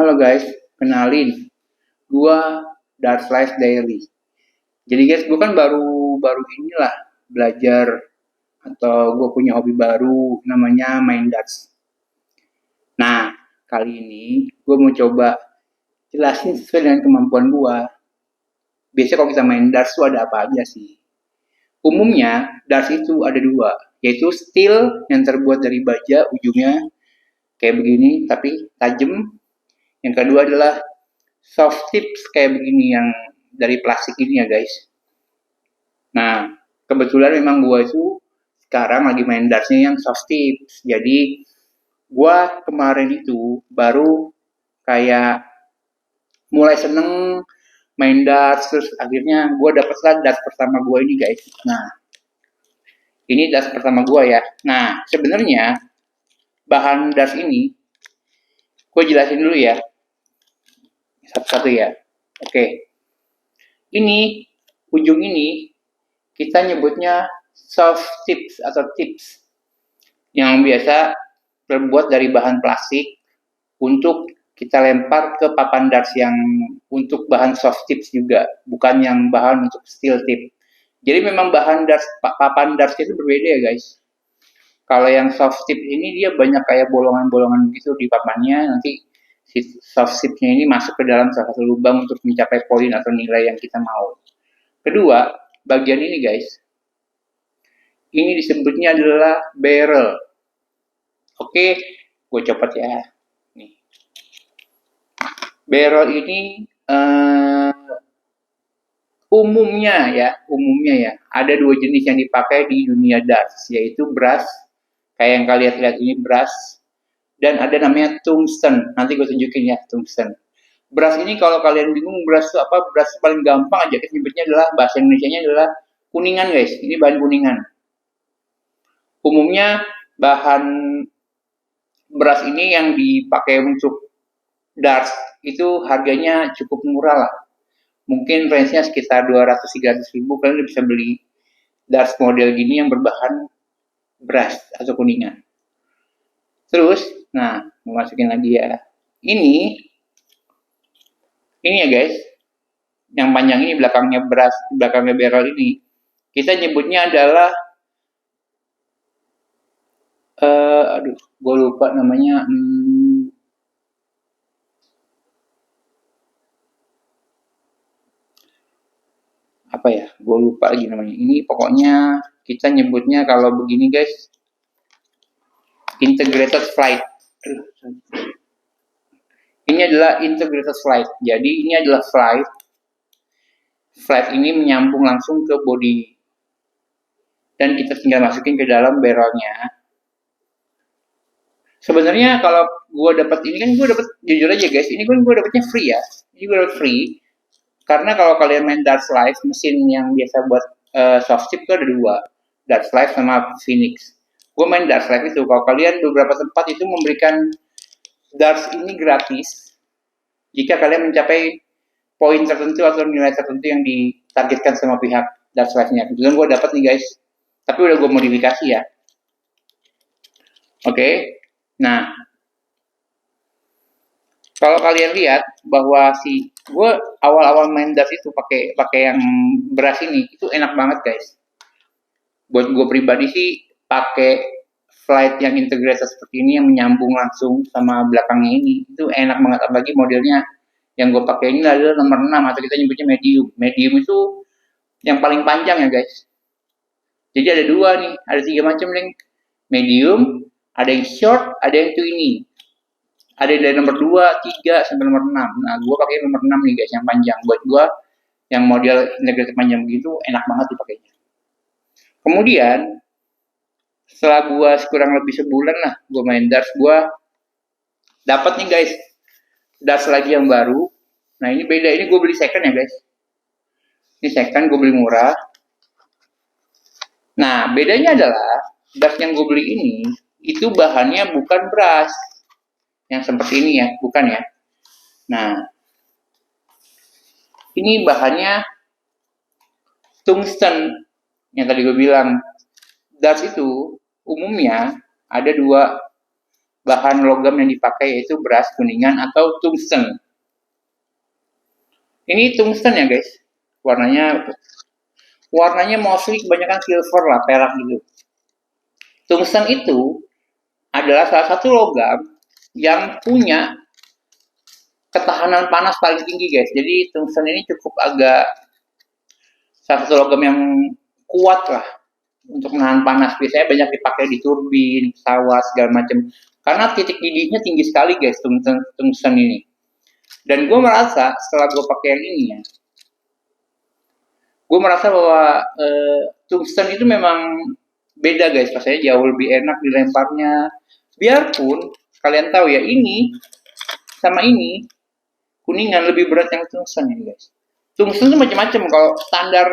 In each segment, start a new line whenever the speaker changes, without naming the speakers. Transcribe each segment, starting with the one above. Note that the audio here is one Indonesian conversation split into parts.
Halo guys, kenalin, gua Dark Slice Daily. Jadi guys, gua kan baru inilah belajar atau gua punya hobi baru namanya main darts. Nah, kali ini gua mau coba jelasin sesuai dengan kemampuan gua. Biasanya kalau kita main darts tuh ada apa aja sih? Umumnya darts itu ada dua, yaitu steel yang terbuat dari baja ujungnya kayak begini tapi tajam. Yang kedua adalah soft tips kayak begini yang dari plastik ini ya guys. Nah, kebetulan memang gua itu sekarang lagi main dartsnya yang soft tips. Jadi gua kemarin itu baru kayak mulai seneng main darts, terus akhirnya gua dapet lah darts pertama gua ini guys. Nah, ini darts pertama gua ya. Nah, sebenarnya bahan darts ini gua jelasin dulu ya satu-satu ya. Oke, ini ujung ini kita nyebutnya soft tips atau tips yang biasa terbuat dari bahan plastik untuk kita lempar ke papan darts yang untuk bahan soft tips juga, bukan yang bahan untuk steel tip. Jadi memang bahan darts, papan darts itu berbeda ya guys. Kalau yang soft tip ini dia banyak kayak bolongan-bolongan gitu di papannya, nanti si soft tipnya ini masuk ke dalam salah satu lubang untuk mencapai poin atau nilai yang kita mau. Kedua, bagian ini guys, ini disebutnya adalah barrel. Oke, gue copot ya. Nih. Barrel ini umumnya ya, ada dua jenis yang dipakai di dunia darts, yaitu brass, kayak yang kalian lihat ini brass, dan ada namanya tungsten. Nanti gue tunjukin ya tungsten. Brass ini kalau kalian bingung brass itu apa, brass paling gampang aja kita nyebutnya adalah bahasa Indonesianya adalah kuningan guys. Ini bahan kuningan. Umumnya bahan brass ini yang dipakai untuk darts itu harganya cukup murah lah. Mungkin range-nya sekitar 200-300 ribu, kalian bisa beli darts model gini yang berbahan brass atau kuningan. Terus, nah, mau masukin lagi ya. Ini ya guys, yang panjang ini belakangnya brass, belakangnya barrel ini, kita nyebutnya adalah gue lupa namanya. Apa ya? Gue lupa lagi namanya. Ini pokoknya kita nyebutnya kalau begini guys, integrated flight. Ini adalah integrated flight. Jadi ini adalah flight. Flight ini menyambung langsung ke body. Dan kita tinggal masukin ke dalam barrelnya. Sebenarnya kalau gue dapat ini kan gue dapat, jujur aja guys, ini kan gue dapatnya free ya. Ini gue dapat free. Karena kalau kalian main Darts Live, mesin yang biasa buat soft chip itu ada dua, Darts Live sama Phoenix. Gue main Darts Live itu. Kalau kalian beberapa tempat itu memberikan darts ini gratis jika kalian mencapai poin tertentu atau nilai tertentu yang ditargetkan sama pihak Darts Live-nya. Kebetulan gue dapat nih guys, tapi udah gue modifikasi ya. Oke. Nah, kalau kalian lihat bahwa gue awal-awal main darts itu pakai yang beras ini, itu enak banget guys. Buat gue pribadi sih pakai flight yang integrated seperti ini yang menyambung langsung sama belakangnya ini, itu enak banget. Apalagi modelnya yang gue pakai ini adalah nomor 6 atau kita nyebutnya medium. Medium itu yang paling panjang ya guys. Jadi ada dua nih, ada 3 macam nih. Medium, ada yang short, ada yang twinny. Ada dari nomor 2, 3, sampai nomor 6. Nah, gue pakai nomor 6 nih guys, yang panjang. Buat gue, yang model integrated panjang begitu, enak banget dipakainya. Kemudian, setelah gue kurang lebih sebulan lah, gue main darts, gue dapat nih guys, darts lagi yang baru. Nah, ini beda, ini gue beli second ya guys. Ini second, gue beli murah. Nah, bedanya adalah, darts yang gue beli ini, itu bahannya bukan brass. Yang seperti ini ya, bukan ya. Nah, ini bahannya tungsten. Yang tadi gue bilang, darts itu umumnya ada dua bahan logam yang dipakai yaitu beras kuningan atau tungsten. Ini tungsten ya guys, warnanya mostly kebanyakan silver lah, perak gitu. Tungsten itu adalah salah satu logam yang punya ketahanan panas paling tinggi guys. Jadi tungsten ini cukup agak salah satu logam yang kuat lah untuk menahan panas. Biasanya banyak dipakai di turbin, pesawat, segala macam. Karena titik didihnya tinggi sekali guys tungsten ini. Dan gue merasa setelah gue pakai yang ini ya, gue merasa bahwa tungsten itu memang beda guys, rasanya jauh lebih enak dilemparnya. Biarpun kalian tahu ya, ini sama ini kuningan lebih berat yang tungsten ya guys. Tungsten itu macam-macam. Kalau standar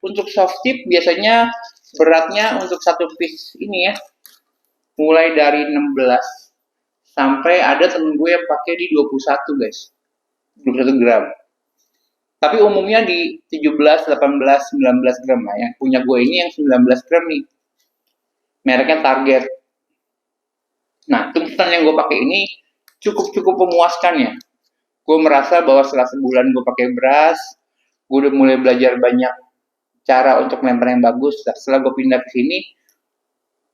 untuk soft tip biasanya beratnya untuk satu piece ini ya, mulai dari 16 sampai ada temen gue yang pakai di 21 guys, 21 gram. Tapi umumnya di 17, 18, 19 gram lah. Yang punya gue ini yang 19 gram nih, mereknya Target. Nah, tungsten yang gue pakai ini cukup memuaskan ya. Gue merasa bahwa setelah sebulan gue pakai beras, gue udah mulai belajar banyak cara untuk lempar yang bagus. Setelah gue pindah ke sini,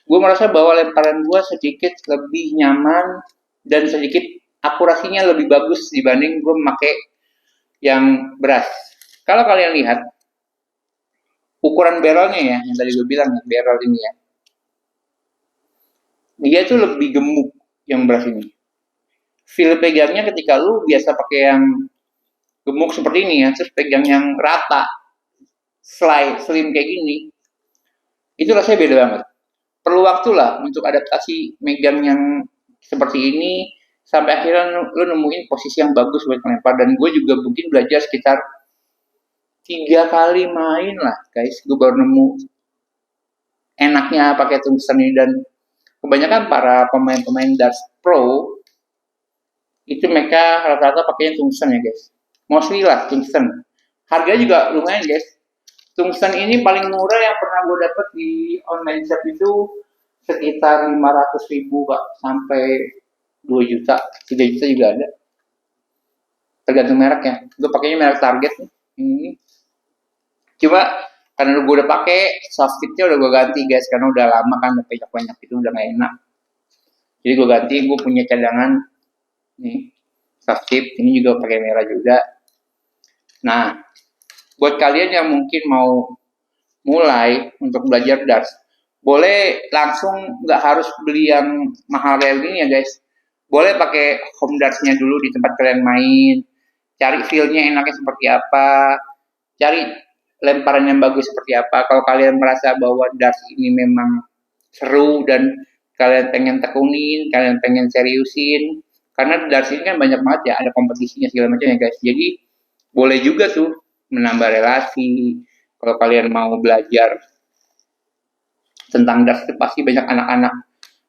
gue merasa bahwa lemparan gue sedikit lebih nyaman dan sedikit akurasinya lebih bagus dibanding gue memakai yang beras. Kalau kalian lihat ukuran barrelnya ya, yang tadi gue bilang barrel ini ya, dia tuh lebih gemuk yang beras ini. Feel pegangnya ketika lu biasa pakai yang gemuk seperti ini ya, terus pegang yang rata, slim kayak gini, itu rasanya beda banget. Perlu waktu lah untuk adaptasi megang yang seperti ini sampai akhirnya lu nemuin posisi yang bagus buat melempar. Dan gue juga mungkin belajar sekitar 3 kali main lah guys, gue baru nemu enaknya pakai tungsten ini. Dan kebanyakan para pemain-pemain darts pro itu mereka rata-rata pakainya tungsten ya guys, mostly lah tungsten. Harganya juga lumayan guys. Tungsten ini paling murah yang pernah gue dapet di online shop itu sekitar 500.000 kak, sampai 2 juta, 3 juta juga ada, tergantung mereknya. Gue pakainya merek Target nih ini. Cuma karena gue udah pakai soft tip-nya udah gue ganti guys, karena udah lama kan udah banyak itu udah gak enak. Jadi gue ganti, gue punya cadangan nih soft tip ini juga pakai merah juga. Nah, buat kalian yang mungkin mau mulai untuk belajar darts, boleh langsung, nggak harus beli yang mahal kayak gini ya guys. Boleh pakai home darts-nya dulu di tempat kalian main, cari feel-nya enaknya seperti apa, cari lemparan yang bagus seperti apa. Kalau kalian merasa bahwa darts ini memang seru dan kalian pengen tekunin, kalian pengen seriusin, karena darts ini kan banyak banget ya, ada kompetisinya segala macam ya guys. Jadi boleh juga tuh menambah relasi. Kalau kalian mau belajar tentang darts, itu pasti banyak anak-anak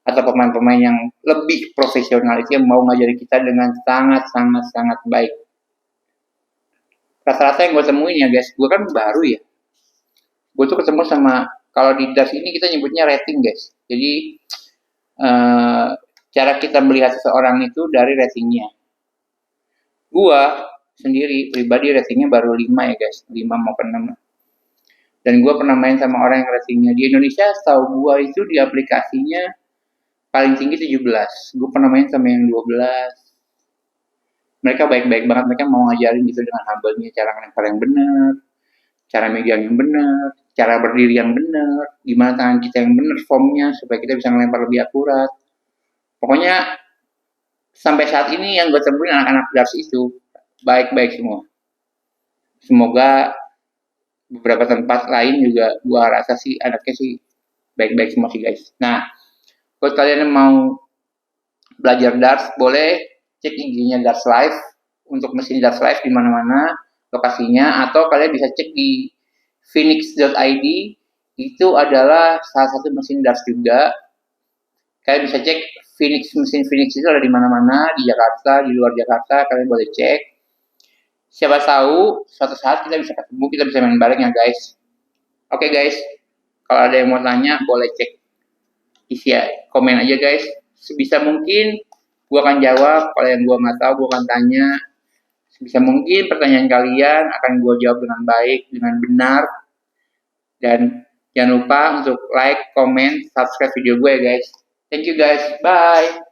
atau pemain-pemain yang lebih profesional itu yang mau ngajari kita dengan sangat baik. Rata-rata yang gue temuin ya guys, gue kan baru ya, gue tuh ketemu sama, kalau di darts ini kita nyebutnya rating guys. Jadi cara kita melihat seseorang itu dari ratingnya. Gue sendiri pribadi ratingnya baru 5 ya guys, 5 maupun 6. Dan gue pernah main sama orang yang ratingnya di Indonesia, setahu gue itu di aplikasinya paling tinggi 17. Gue pernah main sama yang 12. Mereka baik-baik banget, mereka mau ngajarin gitu dengan humble-nya, cara ngelempar yang benar, cara megang yang benar, cara berdiri yang benar, gimana tangan kita yang benar formnya supaya kita bisa ngelempar lebih akurat. Pokoknya sampai saat ini yang gue temuin anak-anak darts itu baik-baik semua. Semoga beberapa tempat lain juga gue rasa sih anaknya sih baik-baik semua sih guys. Nah, buat kalian yang mau belajar darts, boleh cek IG-nya Darts Life untuk mesin Darts Life di mana-mana lokasinya, atau kalian bisa cek di phoenix.id, itu adalah salah satu mesin darts juga. Kalian bisa cek mesin Phoenix itu ada di mana-mana, di Jakarta, di luar Jakarta, kalian boleh cek. Siapa tahu suatu saat kita bisa ketemu, kita bisa main bareng ya guys. Oke guys, kalau ada yang mau tanya boleh cek isi ya, komen aja guys. sebisa mungkin gue akan jawab. Kalau yang gue nggak tahu, gue akan tanya. Sebisa mungkin pertanyaan kalian akan gue jawab dengan baik, dengan benar. Dan jangan lupa untuk like, comment, subscribe video gue ya guys. Thank you guys. Bye.